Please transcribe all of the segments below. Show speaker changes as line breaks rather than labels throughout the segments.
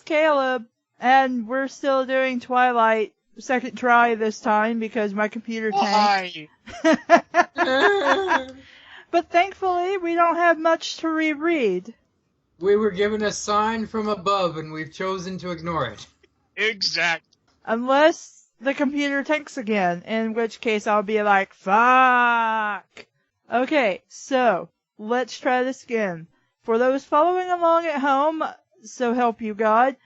it's Caleb, and we're still doing Twilight second try this time because my computer tanked. But thankfully, we don't have much to reread.
We were given a sign from above, and we've chosen to ignore it.
Exact.
Unless the computer tanks again, in which case I'll be like, fuck! Okay, so, let's try this again. For those following along at home, so help you God,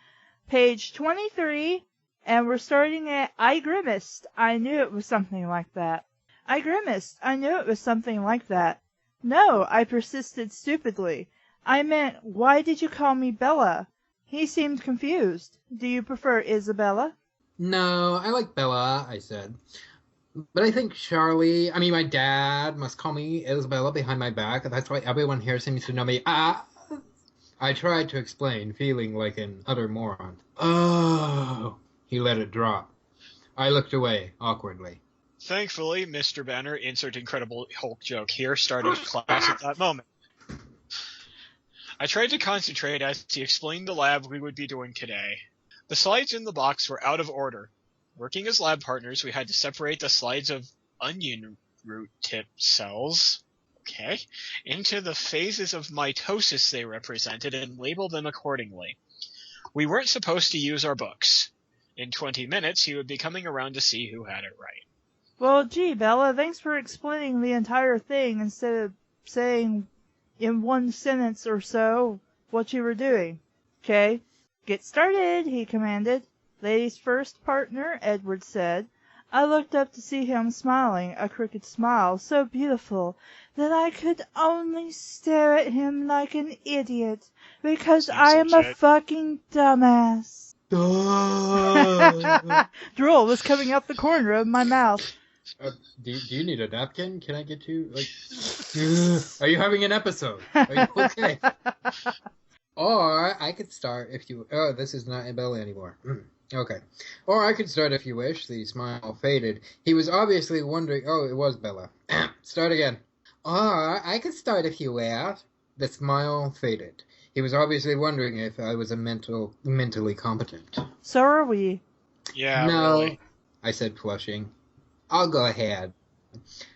page 23, and we're starting at I grimaced. I knew it was something like that. I grimaced. I knew it was something like that. No, I persisted stupidly. I meant, why did you call me Bella? He seemed confused. Do you prefer Isabella?
No, I like Bella, I said. But I think my dad must call me Isabella behind my back. That's why everyone here seems to know me. I tried to explain, feeling like an utter moron. Oh, he let it drop. I looked away, awkwardly.
Thankfully, Mr. Banner, insert Incredible Hulk joke here, started class at that moment. I tried to concentrate as he explained the lab we would be doing today. The slides in the box were out of order. Working as lab partners, we had to separate the slides of onion root tip cells, into the phases of mitosis they represented and label them accordingly. We weren't supposed to use our books. In 20 minutes, he would be coming around to see who had it right.
Well, gee, Bella, thanks for explaining the entire thing instead of saying in one sentence or so what you were doing. Okay, get started, he commanded. Ladies first, partner, Edward said. I looked up to see him smiling, a crooked smile so beautiful that I could only stare at him like an idiot, because I am a fucking dumbass. Drool was coming out the corner of my mouth.
Do you need a napkin? Can I get you, are you having an episode? Are you okay? Or I could start if you... Oh, this is not Bella anymore. Okay. Or I could start if you wish. The smile faded. He was obviously wondering... Oh, it was Bella. Start again. Or I could start if you wish. The smile faded. He was obviously wondering if I was mentally competent.
So are we.
Yeah,
No,
really.
I said, flushing. I'll go ahead.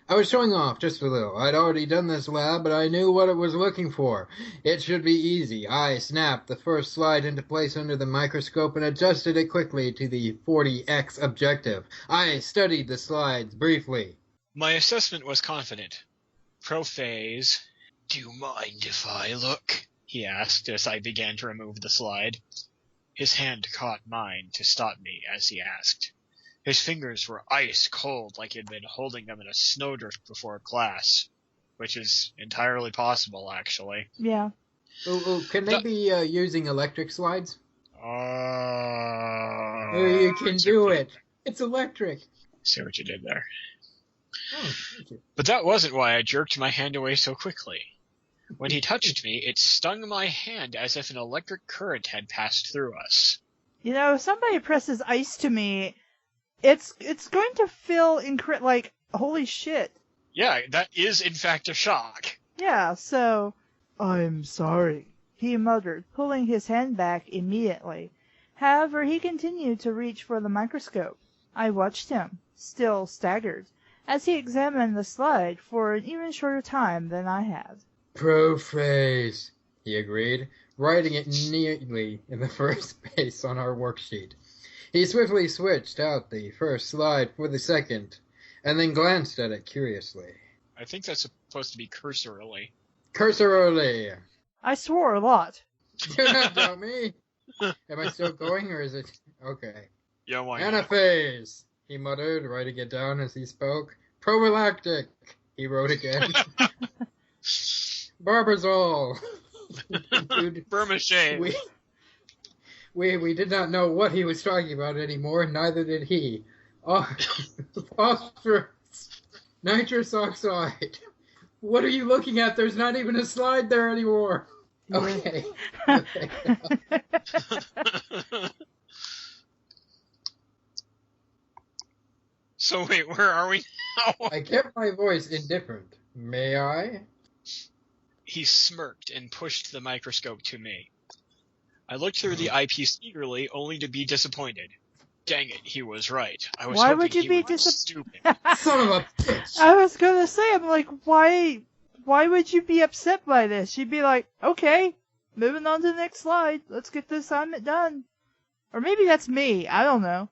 I was showing off just a little. I'd already done this lab, but I knew what it was looking for. It should be easy. I snapped the first slide into place under the microscope and adjusted it quickly to the 40x objective. I studied the slides briefly.
My assessment was confident. Prophase. Do you mind if I look? He asked as I began to remove the slide. His hand caught mine to stop me as he asked. His fingers were ice cold, like he'd been holding them in a snowdrift before class, which is entirely possible, actually.
Yeah.
Can they be using electric slides? You can do it. It's electric.
See what you did there.
Oh, thank you.
But that wasn't why I jerked my hand away so quickly. When he touched me, it stung my hand as if an electric current had passed through us.
You know, if somebody presses ice to me, it's going to feel like, holy shit.
Yeah, that is in fact a shock.
Yeah, so... I'm sorry, he muttered, pulling his hand back immediately. However, he continued to reach for the microscope. I watched him, still staggered, as he examined the slide for an even shorter time than I had.
Prophase, he agreed, writing it neatly in the first space on our worksheet. He swiftly switched out the first slide for the second, and then glanced at it curiously.
I think that's supposed to be cursorily.
Cursorily!
I swore a lot.
Do not doubt me! Am I still going, or is it... Okay.
Yeah, why not?
Anaphase, he muttered, writing it down as he spoke. Prophylactic, he wrote again. Barbazole.
Burma shave.
We did not know what he was talking about anymore, neither did he. Oh, phosphorus, nitrous oxide. What are you looking at? There's not even a slide there anymore. Okay.
So wait, where are we now?
I kept my voice indifferent. May I?
He smirked and pushed the microscope to me. I looked through the eyepiece eagerly, only to be disappointed. Dang it, he was right. I was
Why
hoping
would you
he
be
was stupid.
Son of a bitch!
I was gonna say, I'm like, why would you be upset by this? You'd be like, okay, moving on to the next slide. Let's get the assignment done. Or maybe that's me. I don't know.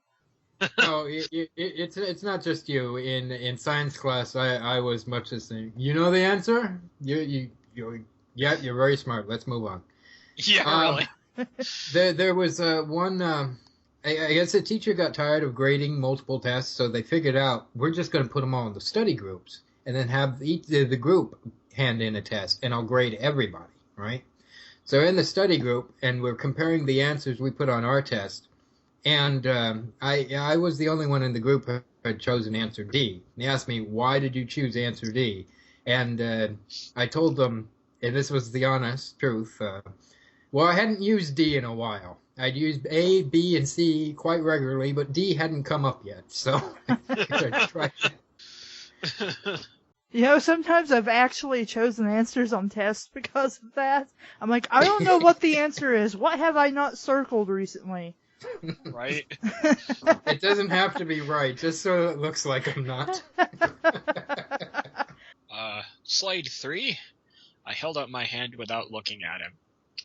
No, it's not just you. In science class, I was much the same. You know the answer? Yeah, you're very smart. Let's move on.
Yeah, really.
There was one. I guess the teacher got tired of grading multiple tests, so they figured out we're just going to put them all into study groups, and then have the group hand in a test, and I'll grade everybody, right? So in the study group, and we're comparing the answers we put on our test, and I was the only one in the group who had chosen answer D. And they asked me, why did you choose answer D? And I told them, and this was the honest truth, well, I hadn't used D in a while. I'd used A, B, and C quite regularly, but D hadn't come up yet, so I tried that.
You know, sometimes I've actually chosen answers on tests because of that. I'm like, I don't know what the answer is. What have I not circled recently?
Right?
It doesn't have to be right, just so it looks like I'm not.
Slide 3. I held out my hand without looking at him.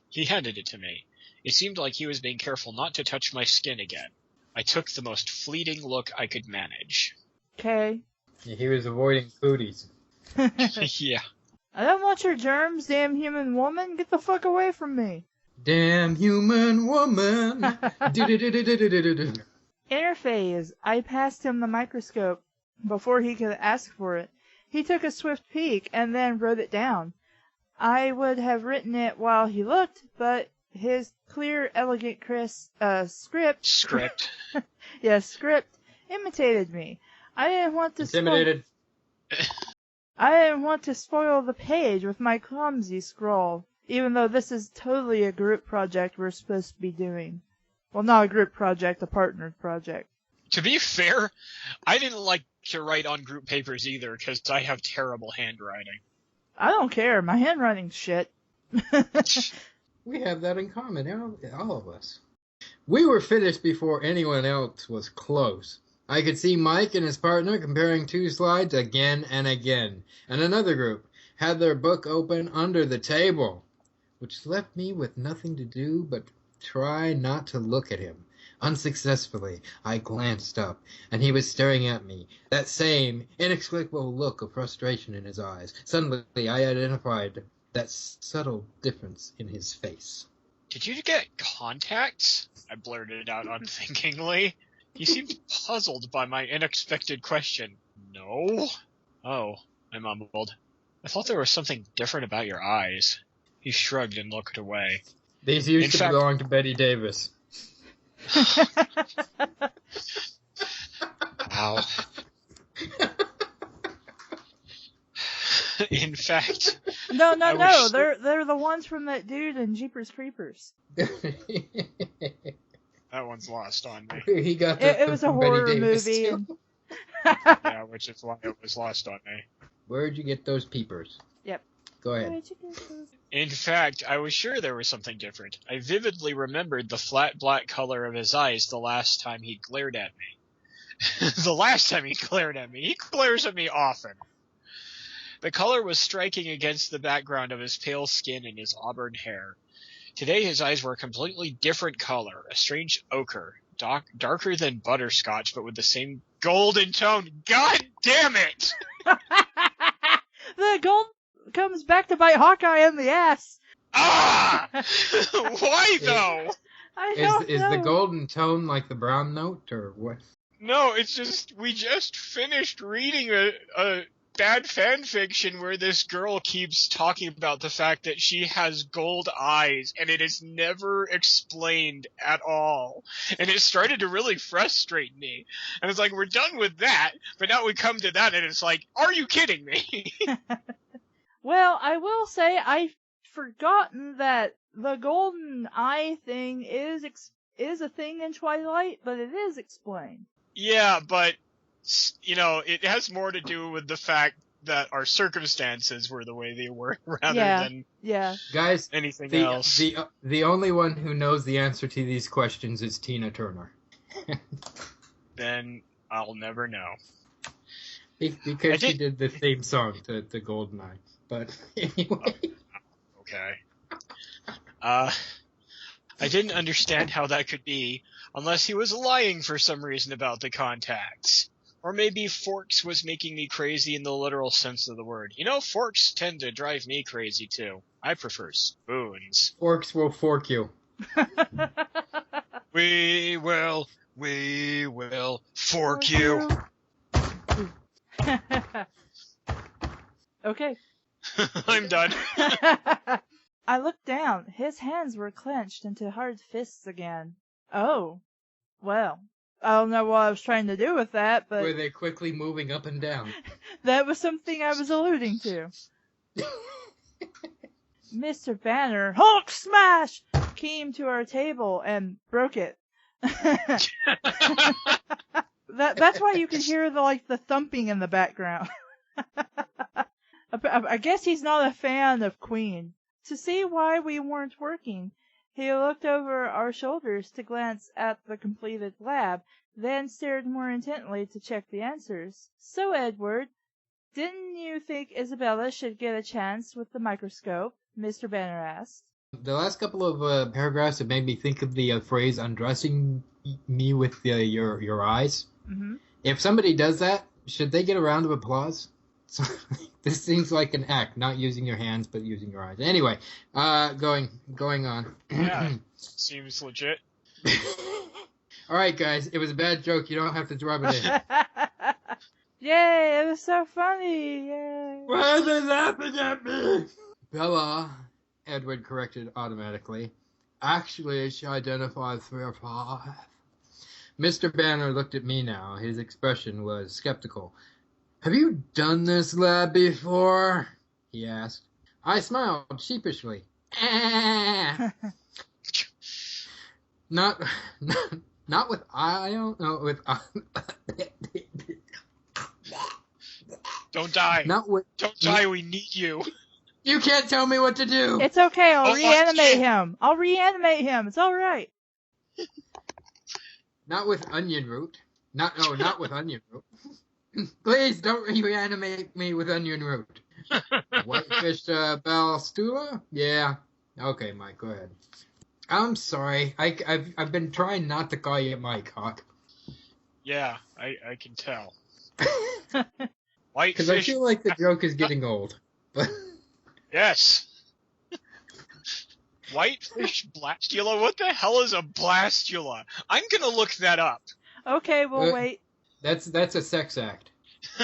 He handed it to me. It seemed like he was being careful not to touch my skin again. I took the most fleeting look I could manage.
Okay.
He was avoiding cooties.
Yeah.
I don't want your germs, damn human woman. Get the fuck away from me.
Damn human woman.
Interphase. I passed him the microscope before he could ask for it. He took a swift peek and then wrote it down. I would have written it while he looked, but his clear, elegant, crisp script imitated me. I didn't want to
Intimidated.
I didn't want to spoil the page with my clumsy scroll, even though this is totally a group project we're supposed to be doing. Well, not a group project, a partnered project.
To be fair, I didn't like to write on group papers either, because I have terrible handwriting.
I don't care. My handwriting's shit.
We have that in common, all of us. We were finished before anyone else was close. I could see Mike and his partner comparing 2 slides again and again, and another group had their book open under the table, which left me with nothing to do but try not to look at him. Unsuccessfully, I glanced up, and he was staring at me, that same inexplicable look of frustration in his eyes. Suddenly, I identified that subtle difference in his face.
Did you get contacts? I blurted out unthinkingly. He seemed puzzled by my unexpected question. No? Oh, I mumbled. I thought there was something different about your eyes. He shrugged and looked away.
These used to belong to Betty Davis.
Wow. In fact...
No, they're the ones from that dude in Jeepers Creepers.
That one's lost on me.
He got
It was a horror movie.
Yeah, which is why it was lost on me.
Where'd you get those peepers?
Yep.
Go ahead.
In fact, I was sure there was something different. I vividly remembered the flat black color of his eyes the last time he glared at me. The last time he glared at me. He glares at me often. The color was striking against the background of his pale skin and his auburn hair. Today his eyes were a completely different color, a strange ochre, darker than butterscotch, but with the same golden tone. God damn it!
The gold comes back to bite Hawkeye in the ass.
Ah! Why though?
I don't know.
Is the golden tone like the brown note, or what?
No, it's just, we just finished reading a bad fan fiction where this girl keeps talking about the fact that she has gold eyes, and it is never explained at all. And it started to really frustrate me. And it's like, we're done with that, but now we come to that, and it's like, are you kidding me?
Well, I will say I've forgotten that the golden eye thing is a thing in Twilight, but it is explained.
Yeah, but, you know, it has more to do with the fact that our circumstances were the way they were rather than
Guys,
anything else.
The only one who knows the answer to these questions is Tina Turner.
Then I'll never know.
Because she did the theme song to GoldenEye. But anyway.
Okay. I didn't understand how that could be unless he was lying for some reason about the contacts. Or maybe Forks was making me crazy in the literal sense of the word. You know, forks tend to drive me crazy too. I prefer spoons.
Forks will fork you.
We will fork you.
Okay.
I'm done.
I looked down. His hands were clenched into hard fists again. Oh. Well, I don't know what I was trying to do with that, but...
Were they quickly moving up and down?
That was something I was alluding to. Mr. Banner, Hulk smash, came to our table and broke it. That's why you can hear the thumping in the background. I guess he's not a fan of Queen. To see why we weren't working, he looked over our shoulders to glance at the completed lab, then stared more intently to check the answers. So, Edward, didn't you think Isabella should get a chance with the microscope? Mr. Banner asked.
The last couple of paragraphs have made me think of the phrase undressing me with your eyes.
Mm-hmm.
If somebody does that, should they get a round of applause? This seems like an act, not using your hands, but using your eyes. Anyway, going on.
Yeah, seems legit.
All right, guys, it was a bad joke. You don't have to rub it in.
Yay, it was so funny. Yay.
Why are they laughing at me? Bella, Edward corrected automatically. Actually, she identified 3 or 5. Mr. Banner looked at me now. His expression was skeptical. Have you done this lab before? He asked. I smiled sheepishly. Not with ion. No, with.
Don't die.
Don't
die. We need you.
You can't tell me what to do.
It's okay. I'll reanimate him. It's all right.
Not with onion root. Not with onion root. Please don't reanimate me with onion root. Whitefish Balstula? Yeah. Okay, Mike, go ahead. I'm sorry. I've been trying not to call you Mike, Hawk.
Yeah, I can tell.
Because I feel like the joke is getting old.
Yes. Whitefish blastula? What the hell is a blastula? I'm gonna look that up.
Okay, we'll wait.
That's a sex act.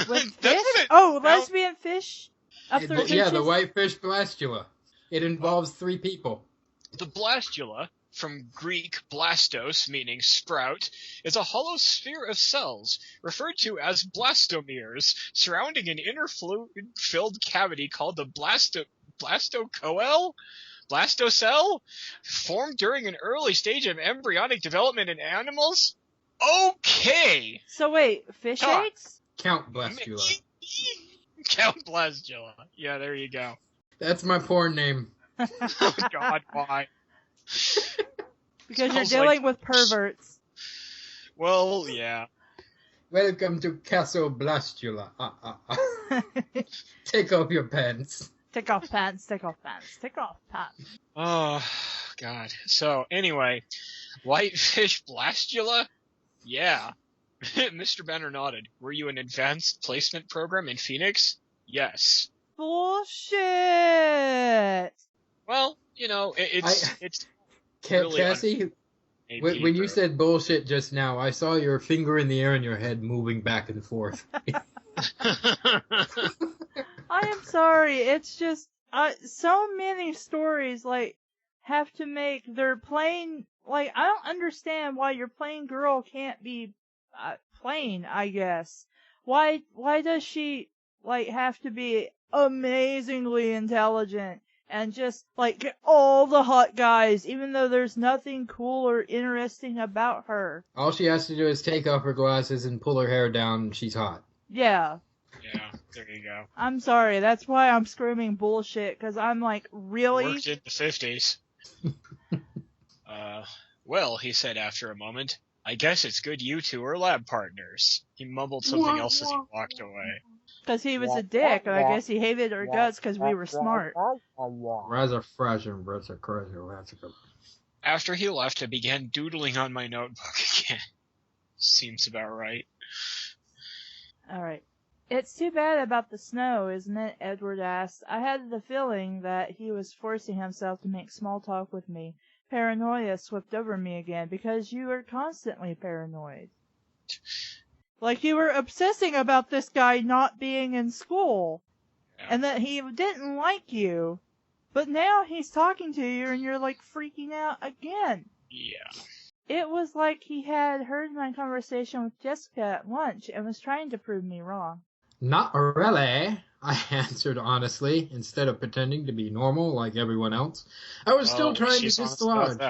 With fish? Lesbian fish?
The whitefish blastula. It involves 3 people.
The blastula, from Greek blastos, meaning sprout, is a hollow sphere of cells, referred to as blastomeres, surrounding an inner fluid-filled cavity called the blastocell, formed during an early stage of embryonic development in animals? Okay!
So wait, fish eggs?
Count Blastula.
Count Blastula. Yeah, there you go.
That's my porn name.
Oh God, why?
Because you're dealing with perverts.
Well, yeah.
Welcome to Castle Blastula. Take off your pants.
Take off pants.
Oh, God. So, anyway, whitefish blastula? Yeah. Mr. Banner nodded. Were you an advanced placement program in Phoenix? Yes.
Bullshit!
Well, it's really
Kassie, when you said bullshit just now, I saw your finger in the air and your head moving back and forth.
I am sorry. It's just so many stories have to make their plain. I don't understand why your plain girl can't be plain. I guess why does she have to be amazingly intelligent and just get all the hot guys, even though there's nothing cool or interesting about her?
All she has to do is take off her glasses and pull her hair down. And she's hot.
Yeah.
Yeah, there you go.
I'm sorry, that's why I'm screaming bullshit, because I'm like, really?
Worked in the 50s. Well, he said after a moment, I guess it's good you two are lab partners. He mumbled something else as he walked away.
Because he was a dick, and I guess he hated our guts because we were smart.
Rather fresh and rather crazy.
After he left, I began doodling on my notebook again. Seems about right.
Alright. It's too bad about the snow, isn't it? Edward asked. I had the feeling that he was forcing himself to make small talk with me. Paranoia swept over me again, because you were constantly paranoid. Like you were obsessing about this guy not being in school, and that he didn't like you. But now he's talking to you and you're like freaking out again.
Yeah.
It was like he had heard my conversation with Jessica at lunch and was trying to prove me wrong.
Not really, I answered honestly, instead of pretending to be normal like everyone else. I was still trying to dislodge.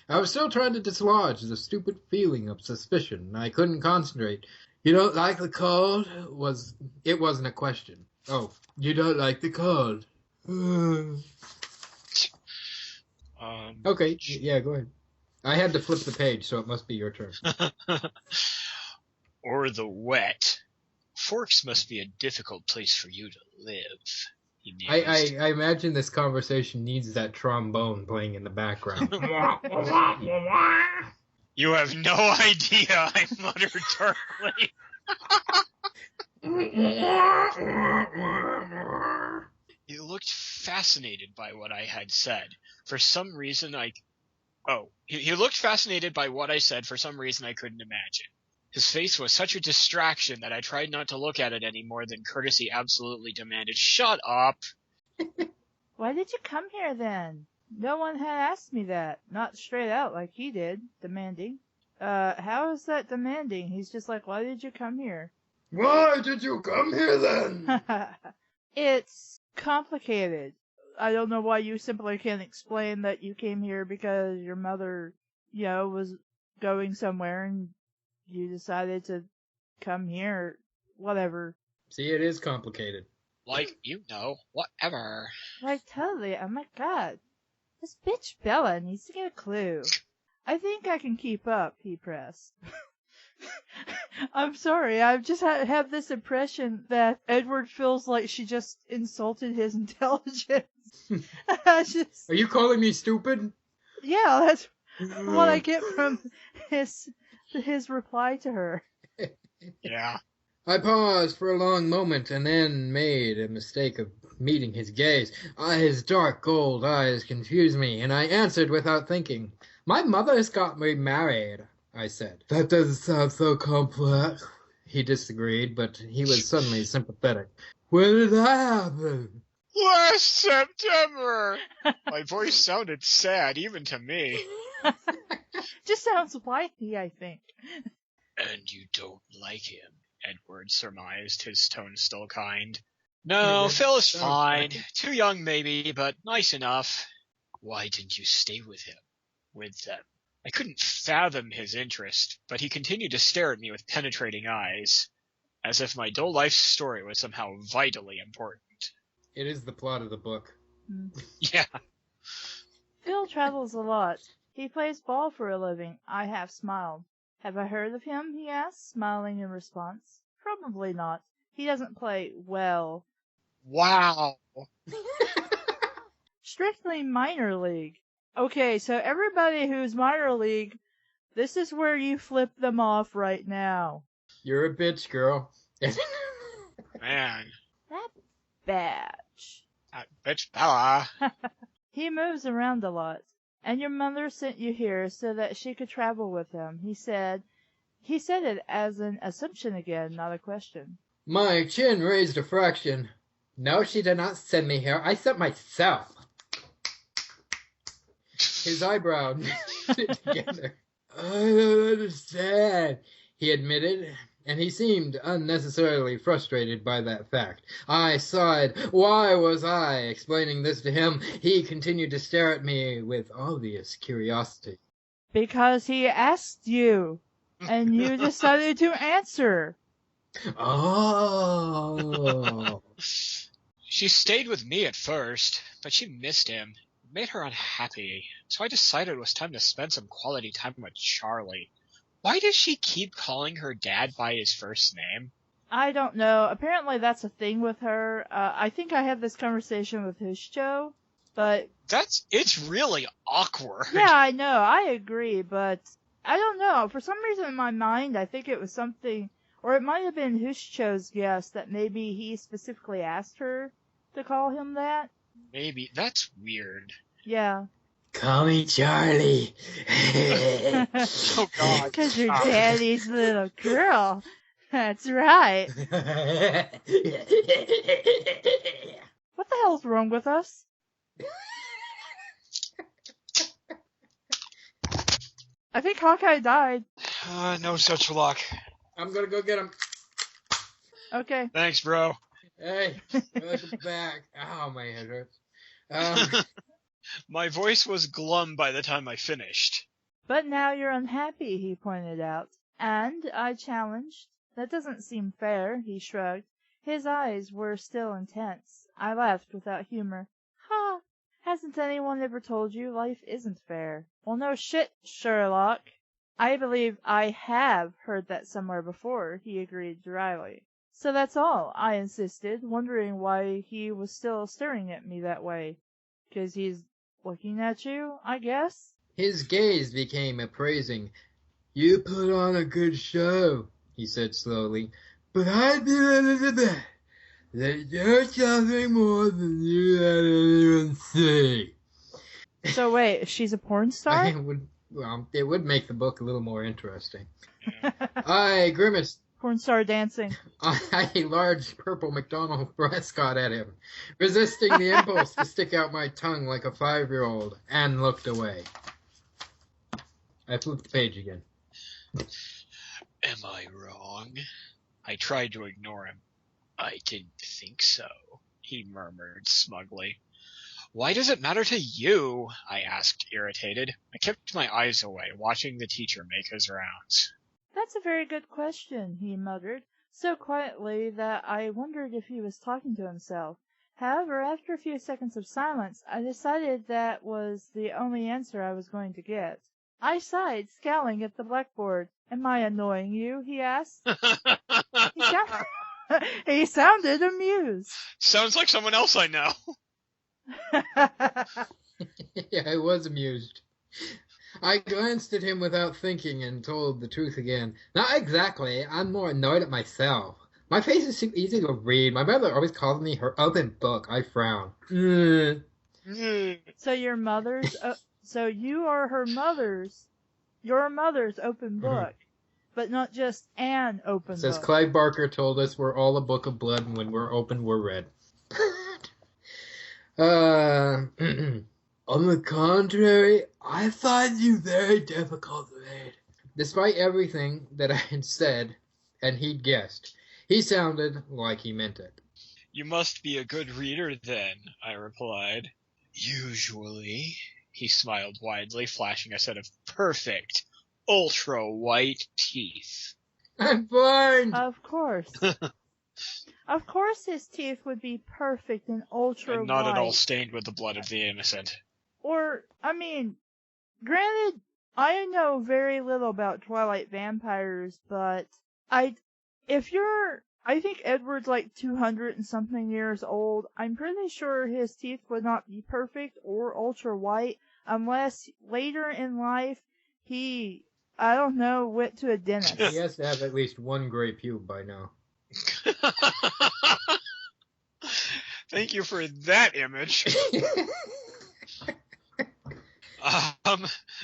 I was still trying to dislodge the stupid feeling of suspicion. I couldn't concentrate. You don't like the cold? It wasn't a question. Oh, you don't like the cold? Okay, yeah, go ahead. I had to flip the page, so it must be your turn.
Or the wet. Forks must be a difficult place for you to live.
I imagine this conversation needs that trombone playing in the background.
You have no idea, I muttered darkly. He looked fascinated by what I had said. For some reason he looked fascinated by what I said for some reason I couldn't imagine. His face was such a distraction that I tried not to look at it any more than courtesy absolutely demanded. Shut up!
Why did you come here then? No one had asked me that. Not straight out like he did, demanding. How is that demanding? He's just like, why did you come here?
Why did you come here then?
It's complicated. I don't know why you simply can't explain that you came here because your mother, was going somewhere and you decided to come here, whatever.
See, it is complicated.
Like, whatever.
Like, totally. Oh my god. This bitch Bella needs to get a clue. I think I can keep up, he pressed. I'm sorry, I've just have this impression that Edward feels like she just insulted his intelligence.
Are you calling me stupid?
Yeah, that's what I get from his reply to her.
Yeah.
I paused for a long moment and then made a mistake of meeting his gaze. His dark gold eyes confused me, and I answered without thinking. My mother's got me married, I said. That doesn't sound so complex. He disagreed, but he was suddenly sympathetic. When did that happen?
Last September! My voice sounded sad, even to me.
Just sounds whiny, I think.
And you don't like him, Edward surmised, his tone still kind. No, Phil is fine. Too young maybe, but nice enough. Why didn't you stay with him? With them? I couldn't fathom his interest, but he continued to stare at me with penetrating eyes, as if my dull life story was somehow vitally important.
It is the plot of the book.
Yeah.
Phil travels a lot. He plays ball for a living. I half smiled. Have I heard of him? He asked, smiling in response. Probably not. He doesn't play well.
Wow.
Strictly minor league. Okay, so everybody who's minor league, this is where you flip them off right now.
You're a bitch, girl.
Man.
That batch.
That bitch Bella.
He moves around a lot. And your mother sent you here so that she could travel with him, he said. He said it as an assumption again, not a question.
My chin raised a fraction. No, she did not send me here. I sent myself. His eyebrow knitted together. I don't understand, he admitted, and he seemed unnecessarily frustrated by that fact. I sighed. Why was I explaining this to him? He continued to stare at me with obvious curiosity.
Because he asked you, and you decided to answer.
Oh.
She stayed with me at first, but she missed him. It made her unhappy, so I decided it was time to spend some quality time with Charlie. Why does she keep calling her dad by his first name?
I don't know. Apparently that's a thing with her. I think I had this conversation with Hushcho, but
It's really awkward.
yeah, I know. I agree, but I don't know. For some reason in my mind, I think it was something, or it might have been Hushcho's guess that maybe he specifically asked her to call him that.
Maybe. That's weird.
Yeah.
Call me Charlie.
Oh, God.
Because your daddy's little girl. That's right. What the hell's wrong with us? I think Hawkeye died.
No such luck.
I'm gonna go get him.
Okay.
Thanks, bro.
Hey, welcome back. Ow, my head hurts.
My voice was glum by the time I finished.
But now you're unhappy, he pointed out. And I challenged. That doesn't seem fair, he shrugged. His eyes were still intense. I laughed without humor. Ha! Hasn't anyone ever told you life isn't fair? Well, no shit, Sherlock. I believe I have heard that somewhere before, he agreed dryly. So that's all, I insisted, wondering why he was still staring at me that way. 'Cause he's looking at you, I guess?
His gaze became appraising. You put on a good show, he said slowly, but I feel that you're something more than you let anyone see.
So wait, she's a porn star?
It would make the book a little more interesting. I grimaced.
Porn star dancing.
A large purple McDonald's mascot at him, resisting the impulse to stick out my tongue like a 5-year-old, and looked away. I flipped the page again.
Am I wrong? I tried to ignore him. I didn't think so, he murmured smugly. Why does it matter to you? I asked, irritated. I kept my eyes away, watching the teacher make his rounds.
That's a very good question, he muttered, so quietly that I wondered if he was talking to himself. However, after a few seconds of silence, I decided that was the only answer I was going to get. I sighed, scowling at the blackboard. Am I annoying you? He asked. He sounded amused.
Sounds like someone else I know.
Yeah, I was amused. I glanced at him without thinking and told the truth again. Not exactly. I'm more annoyed at myself. My face is too easy to read. My mother always calls me her open book. I frown.
So your mother's... so you are your mother's open book, but not just an open
Says
book.
Clive Barker told us we're all a book of blood, and when we're open, we're red. On the contrary, I find you very difficult to read. Despite everything that I had said, and he'd guessed, he sounded like he meant it.
You must be a good reader then, I replied. Usually, he smiled widely, flashing a set of perfect, ultra-white teeth.
I'm blind!
Of course. Of course his teeth would be perfect and ultra
And not
white.
at all stained with the blood of the innocent.
Or, I mean, granted, I know very little about Twilight vampires, but I think Edward's like 200 and something years old. I'm pretty sure his teeth would not be perfect or ultra white unless later in life he, I don't know, went to a dentist.
He has to have at least one gray pube by now.
Thank you for that image.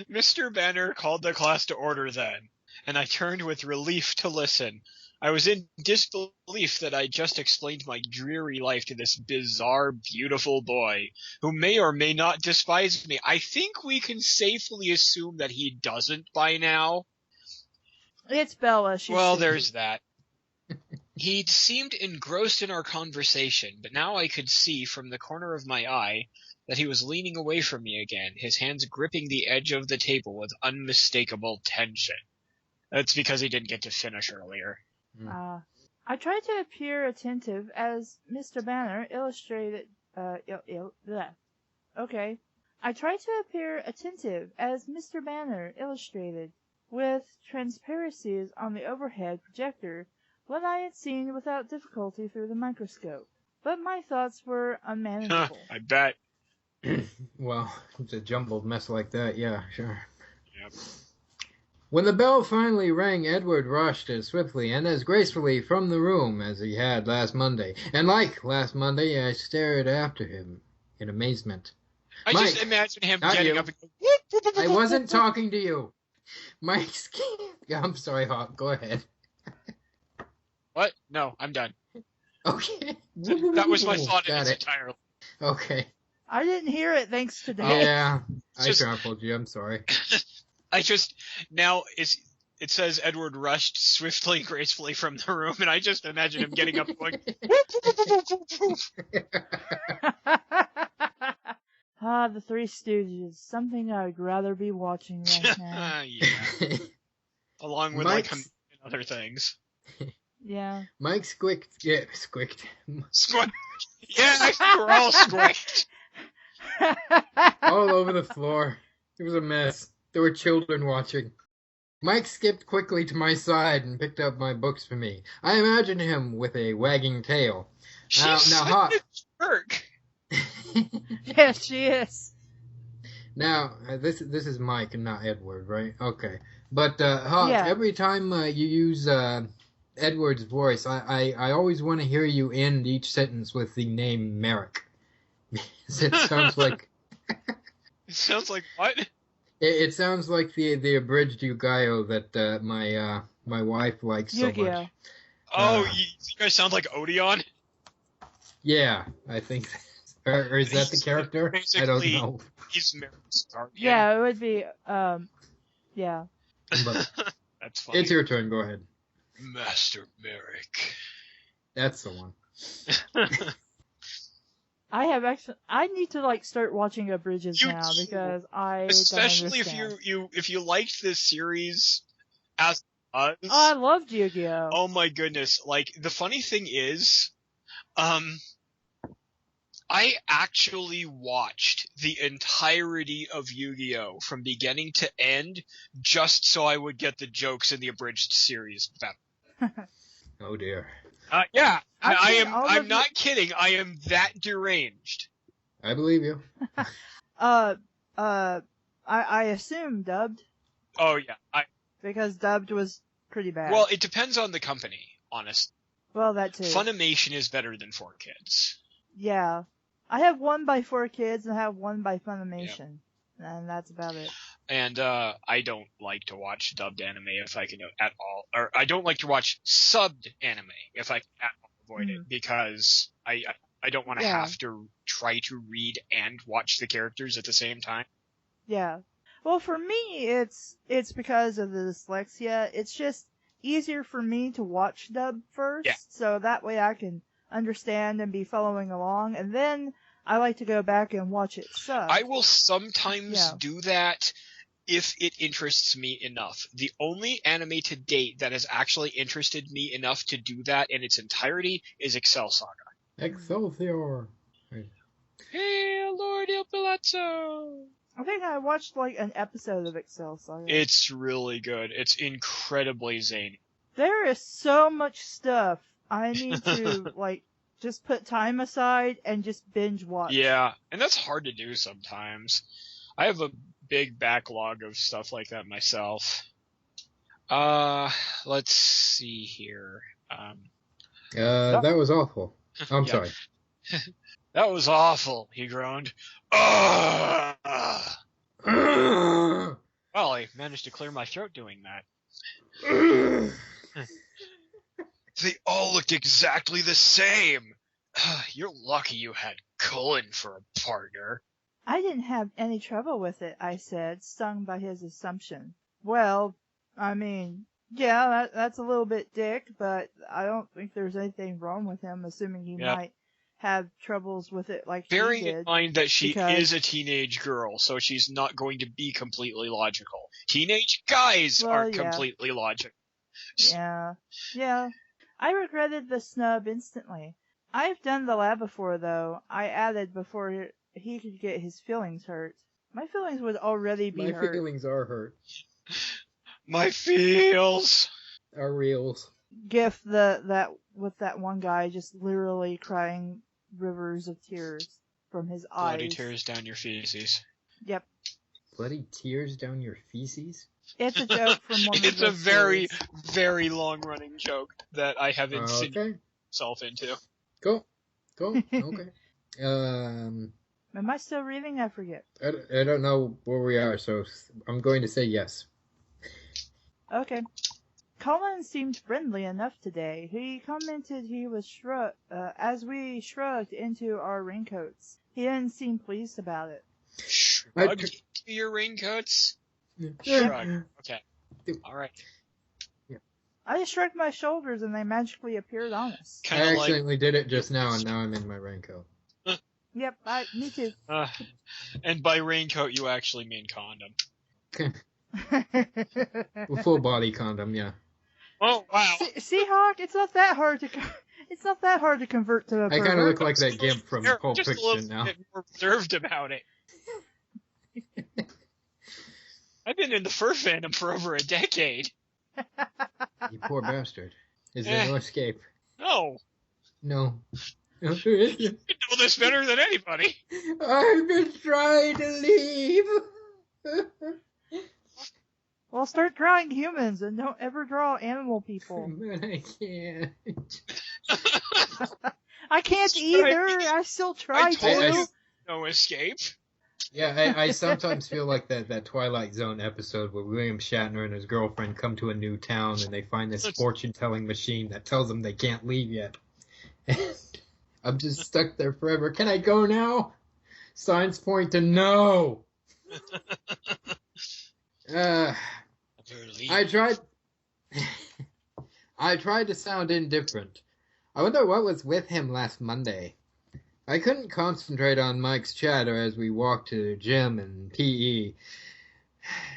Mr. Banner called the class to order then, and I turned with relief to listen. I was in disbelief that I just explained my dreary life to this bizarre, beautiful boy, who may or may not despise me. I think we can safely assume that he doesn't by now.
It's Bella.
There's that. He'd seemed engrossed in our conversation, but now I could see from the corner of my eye that he was leaning away from me again, his hands gripping the edge of the table with unmistakable tension. That's because he didn't get to finish earlier.
I tried to appear attentive as Mr. Banner illustrated, Okay. I tried to appear attentive as Mr. Banner illustrated, with transparencies on the overhead projector, what I had seen without difficulty through the microscope. But my thoughts were unmanageable.
I bet.
Well, it's a jumbled mess like that, yeah, sure.
Yep.
When the bell finally rang, Edward rushed as swiftly and as gracefully from the room as he had last Monday. And like last Monday, I stared after him in amazement.
I
Mike,
just imagine him
not
getting
you.
up and going, whoop, whoop, whoop,
I
whoop,
wasn't
whoop, whoop.
talking to you. Mike's... Yeah, I'm sorry, Hawk. Go ahead.
What? No, I'm done.
Okay.
That was my thought in
Got
its
it.
entirety.
Okay.
I didn't hear it thanks to Dave.
Yeah, I
Just-
trampled you. I'm sorry.
Now it says Edward rushed swiftly, gracefully from the room, and I just imagine him getting up and going, whoop, whoop, whoop, whoop, whoop, whoop.
Ah, the Three Stooges. Something I'd rather be watching right now.
Yeah. Along with like a
Mike's-
million other things.
Yeah.
Mike squicked. Yeah, squicked.
Squid. Yeah, we're all squished.
All over the floor. It was a mess. There were children watching. Mike skipped quickly to my side and picked up my books for me. I imagined him with a wagging tail.
She's
now,
such
Hawk.
a jerk.
Yeah, she is.
Now, this is Mike and not Edward, right? Okay. But, Hawk,
Yeah.
every time you use Edward's voice, I always want to hear you end each sentence with the name Merrick. It sounds like...
It sounds like what?
It sounds like the abridged Yu-Gi-Oh that my wife likes so
Yu-Gi-Oh.
much.
Oh,
Uh.
you guys sound like Odeon?
Yeah, I think... Or is that the character? I don't
Basically-
know.
He's Merrick's guardian.
Yeah, it would be, yeah.
But
That's funny.
it's your turn. Go ahead.
Master Merrick.
That's the one.
I need to like start watching abridges
You
now
do.
because I
Especially
don't understand.
if you liked this series as us.
Oh, I loved Yu-Gi-Oh.
Oh my goodness. Like, the funny thing is, I actually watched the entirety of Yu-Gi-Oh! From beginning to end just so I would get the jokes in the abridged series better.
Oh dear.
Yeah,
I've
I
seen
am,
all
I'm
of
not kidding, I am that deranged.
I believe you.
I assume dubbed
Oh yeah,
because dubbed was pretty bad.
well, it depends on the company, honest.
Well, that too.
Funimation is better than 4Kids.
Yeah. I have one by 4Kids and I have one by Funimation. And that's about it.
And I don't like to watch dubbed anime if I can at all, or I don't like to watch subbed anime if I can at all avoid it, because I don't want to
Yeah.
have to try to read and watch the characters at the same time.
Yeah. Well, for me, it's because of the dyslexia. It's just easier for me to watch dub first,
Yeah.
so that way I can understand and be following along, and then I like to go back and watch it subbed.
I will sometimes
Yeah.
do that if it interests me enough. The only anime to date that has actually interested me enough to do that in its entirety is Excel Saga.
Excelsior.
Hey, Lord Il Palazzo!
I think I watched like an episode of Excel Saga.
It's really good. It's incredibly zany.
There is so much stuff I need to like just put time aside and just binge watch.
Yeah, and that's hard to do sometimes. I have a big backlog of stuff like that myself. Let's see here.
That was awful. I'm
Yeah.
sorry.
That was awful, he groaned. Ugh. Well, I managed to clear my throat doing that. They all looked exactly the same. You're lucky you had Cullen for a partner.
I didn't have any trouble with it, I said, stung by his assumption. Well, I mean, yeah, that's a little bit dick, but I don't think there's anything wrong with him, assuming he
Yeah.
might have troubles with it like
Bearing
he
in
did.
mind that she
because-
is a teenage girl, so she's not going to be completely logical. Teenage guys
Well,
aren't
yeah.
completely logical.
Yeah. I regretted the snub instantly. I've done the lab before, though. I added before he could get his feelings hurt. My feelings would already be
My
hurt.
feelings are hurt.
My feels.
Are reals.
GIF that with that one guy just literally crying rivers of tears from his eyes.
Bloody tears down your feces.
Yep.
Bloody tears down your feces?
It's a joke from one of
It's
the
a very,
stories.
very long-running joke that I have insinuated
Okay.
myself into.
Cool. Okay.
Am I still reading? I forget.
I don't know where we are, so I'm going to say yes.
Okay. Colin seemed friendly enough today. He commented he was as we shrugged into our raincoats. He didn't seem pleased about it.
Shrug into your raincoats? Shrug. Okay. Alright.
I just shrugged my shoulders and they magically appeared on us.
I
Kinda like,
accidentally did it just now, and now I'm in my raincoat.
Yep, me too.
and by raincoat you actually mean condom.
Full body condom, yeah.
Oh, wow.
See, Hawk, it's not that hard to convert to a
I
pervert.
kind of look like that gimp from
You're
Pulp
just a
Fiction
little
now.
bit more reserved about it. I've been in the fur fandom for over a decade.
You poor bastard. Is there no escape?
No.
No.
You know this better than anybody.
I've been trying to leave.
Well, start drawing humans and don't ever draw animal people.
But I can't.
I can't either. I still try
I told
to.
you no escape.
Yeah, I sometimes feel like that Twilight Zone episode where William Shatner and his girlfriend come to a new town and they find this fortune-telling machine that tells them they can't leave yet. And I'm just stuck there forever. Can I go now? Signs point to no. I tried to sound indifferent. I wonder what was with him last Monday. I couldn't concentrate on Mike's chatter as we walked to gym and PE.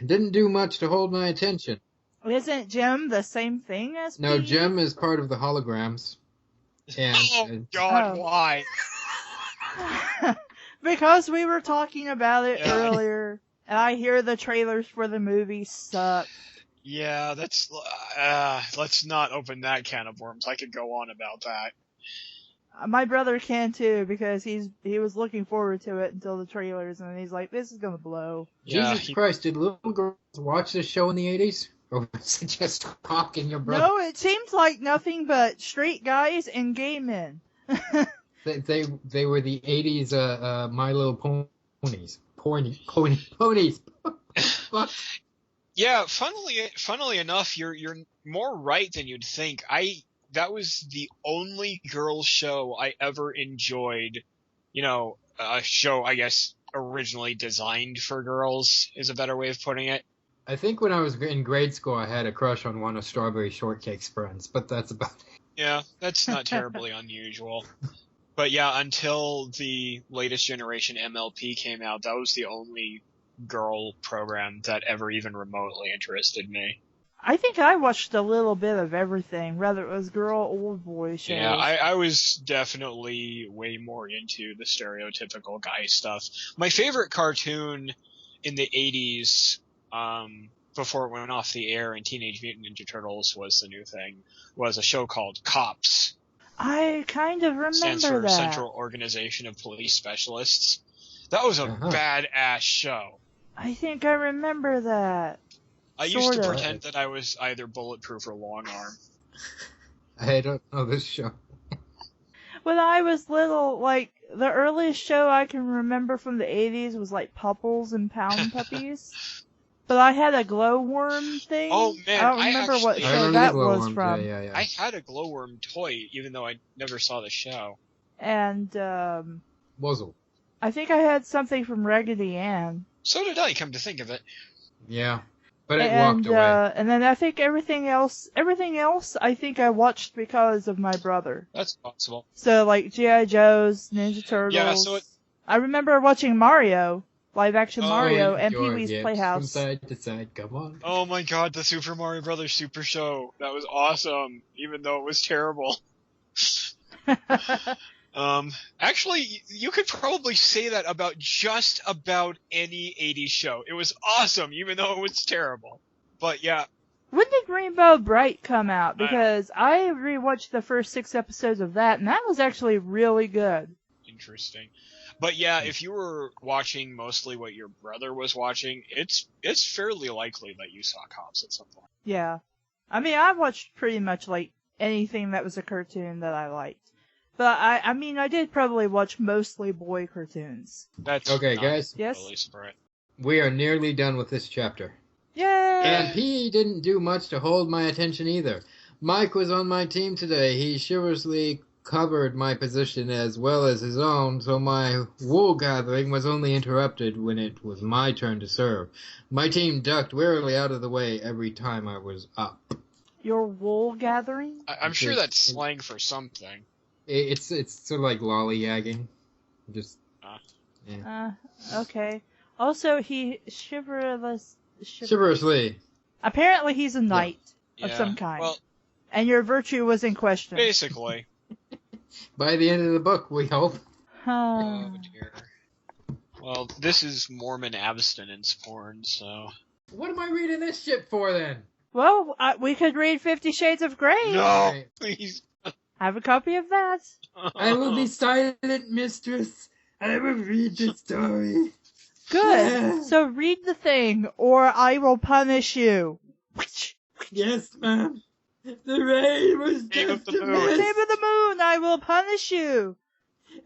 Didn't do much to hold my attention.
Isn't Jim the same thing as
No,
PE?
Jim is part of the holograms. And,
Oh, God,
Oh.
why?
Because we were talking about it
Yeah.
earlier, and I hear the trailers for the movie suck.
Yeah, let's not open that can of worms. I could go on about that.
My brother can too, because he was looking forward to it until the trailers, and he's like, "This is gonna blow."
Yeah,
Jesus Christ, did little girls watch this show in the 80s? Or was it just Hawk and your brother?
No, it seems like nothing but straight guys and gay men.
They were the 80s My Little Ponies. Ponies. Fuck.
Yeah, funnily enough, you're more right than you'd think. That was the only girls show I ever enjoyed. You know, a show I guess originally designed for girls is a better way of putting it.
I think when I was in grade school, I had a crush on one of Strawberry Shortcake's friends, but that's about it.
Yeah, that's not terribly unusual. But yeah, until the latest generation MLP came out, that was the only girl program that ever even remotely interested me.
I think I watched a little bit of everything, whether it was girl or boy shows.
Yeah, I was definitely way more into the stereotypical guy stuff. My favorite cartoon in the 80s, before it went off the air and Teenage Mutant Ninja Turtles was the new thing, was a show called Cops.
I kind of remember
Stands for
that.
Central Organization of Police Specialists. That was a badass show.
I think I remember that.
I used to
Sorta.
pretend that I was either bulletproof or long arm.
I don't know this show.
When I was little, like, the earliest show I can remember from the 80s was like Pupples and Pound Puppies. But I had a glowworm thing.
Oh, man,
I don't
I
remember what
actually-
I
show
remember
that
the
was
glowworms.
from.
Yeah.
I had a glowworm toy, even though I never saw the show.
And,
Wuzzle.
I think I had something from Raggedy Ann.
So did I, come to think of it.
Yeah. But it walked away.
And then I think everything else I think I watched because of my brother.
That's possible.
So like G.I. Joe's, Ninja Turtles.
Yeah, so
I remember watching Mario. live-action
Oh,
Mario and
Your
Pee-wee's
hips
Playhouse.
From side to side, come on.
Oh my god, the Super Mario Brothers Super Show. That was awesome, even though it was terrible. Actually, you could probably say that about just about any 80s show. It was awesome, even though it was terrible. But yeah.
When did Rainbow Bright come out? Because I rewatched the first 6 episodes of that, and that was actually really good.
Interesting. But yeah, if you were watching mostly what your brother was watching, it's fairly likely that you saw Cops at some point.
Yeah. I mean, I watched pretty much, like, anything that was a cartoon that I liked. But I did probably watch mostly boy cartoons.
That's
Okay,
not
guys.
Yes?
Totally surprising.
We are nearly done with this chapter.
Yay!
And P didn't do much to hold my attention either. Mike was on my team today. He chivalrously covered my position as well as his own, so my wool gathering was only interrupted when it was my turn to serve. My team ducked warily out of the way every time I was up.
Your wool gathering?
I'm sure that's slang for something.
It's sort of like lollygagging. Just... yeah.
Okay. Also, he
Chivalrously.
Apparently he's a knight of
Yeah,
some kind.
well,
and your virtue was in question.
basically.
By the end of the book, we hope.
Oh dear. Well, this is Mormon abstinence porn, so...
What am I reading this shit for, then?
Well, we could read 50 Shades of Grey.
No!
Right.
Please.
Have a copy of that.
I will be silent, mistress. I will read the story.
Good. So read the thing, or I will punish you.
Yes, ma'am. The rain was
Name of
just
the
a
moon.
In the
mess,
name of the moon, I will punish you.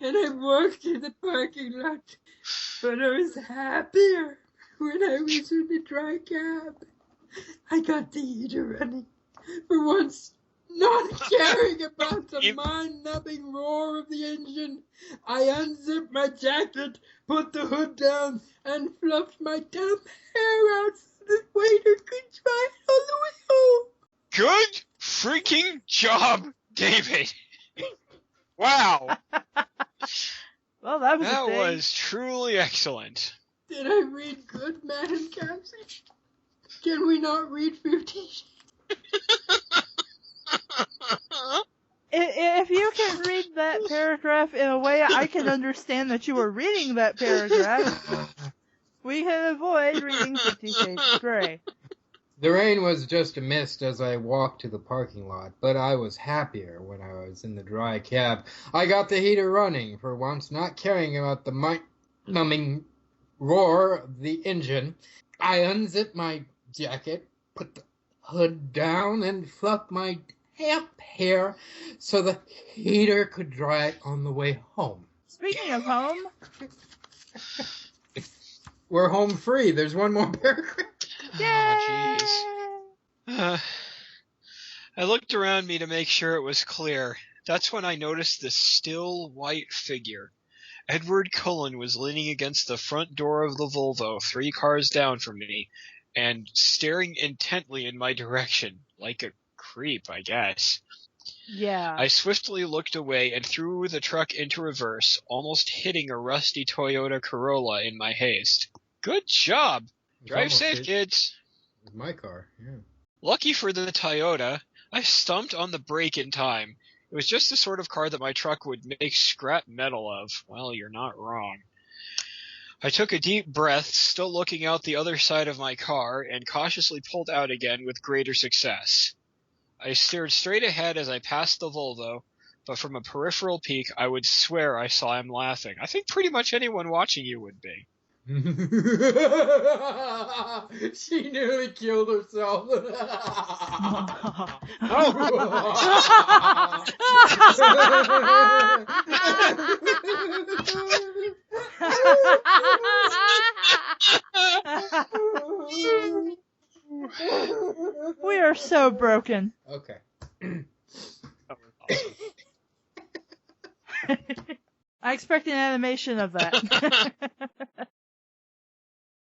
and I walked to the parking lot. But I was happier when I was in the dry cab. I got the heater running. For once, not caring about the mind-numbing roar of the engine, I unzipped my jacket, put the hood down, and fluffed my damp hair out so the waiter could dry it on the way home.
Good freaking job, David! Wow!
Well, that was a
That
thing.
was truly excellent.
Did I read good, Madam Kassie? Can we not read 50?
If you can read that paragraph in a way I can understand that you were reading that paragraph, we can avoid reading 50 Shades of Grey.
The rain was just a mist as I walked to the parking lot, but I was happier when I was in the dry cab. I got the heater running, for once not caring about the mind-numbing roar of the engine. I unzipped my jacket, put the hood down, and fluffed my damp hair so the heater could dry it on the way home.
Speaking of home,
We're home free. There's one more paragraph.
yay!
Oh, jeez. I looked around me to make sure it was clear. That's when I noticed this still white figure. Edward Cullen was leaning against the front door of the Volvo, 3 cars down from me, and staring intently in my direction, like a creep, I guess.
Yeah.
I swiftly looked away and threw the truck into reverse, almost hitting a rusty Toyota Corolla in my haste. Good job! Drive safe, kids!
It's my car, yeah.
Lucky for the Toyota, I stumped on the brake in time. It was just the sort of car that my truck would make scrap metal of. Well, you're not wrong. I took a deep breath, still looking out the other side of my car, and cautiously pulled out again with greater success. I stared straight ahead as I passed the Volvo, but from a peripheral peek, I would swear I saw him laughing. I think pretty much anyone watching you would be.
She nearly killed herself.
We are so broken.
Okay.
That was awesome.
I expect an animation of that.